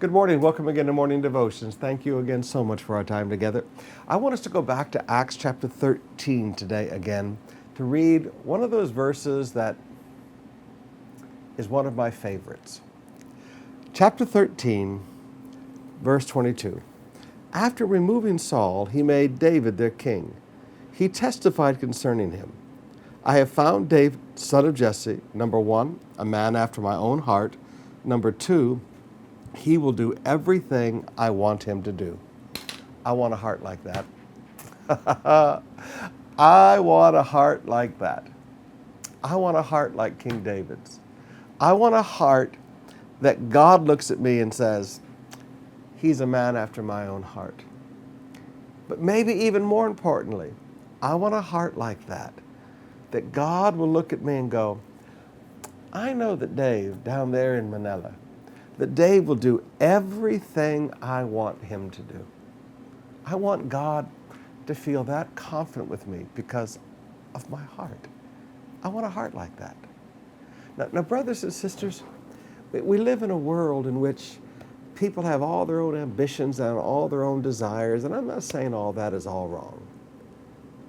Good morning. Welcome again to Morning Devotions. Thank you again so much for our time together. I want us to go back to Acts chapter 13 today again to read one of those verses that is one of my favorites. Chapter 13, verse 22. After removing Saul, he made David their king. He testified concerning him. I have found David, son of Jesse, number one, a man after my own heart. Number two, he will do everything I want him to do. I want a heart like that. I want a heart like that. I want a heart like King David's. I want a heart that God looks at me and says, he's a man after my own heart. But maybe even more importantly, I want a heart like that God will look at me and go, I know that Dave down there in Manila, that Dave will do everything I want him to do. I want God to feel that confident with me because of my heart. I want a heart like that. Now brothers and sisters, we live in a world in which people have all their own ambitions and all their own desires, and I'm not saying all that is all wrong.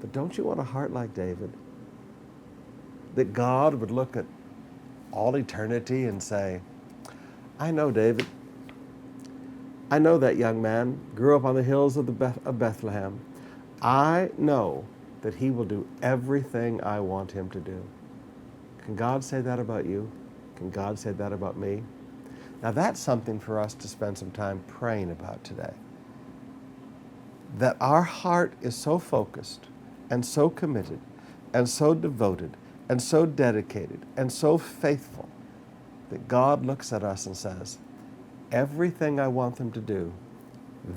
But don't you want a heart like David? That God would look at all eternity and say, I know David. I know that young man grew up on the hills of Bethlehem. I know that he will do everything I want him to do. Can God say that about you? Can God say that about me? Now that's something for us to spend some time praying about today. That our heart is so focused and so committed and so devoted and so dedicated and so faithful that God looks at us and says, everything I want them to do,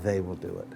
they will do it.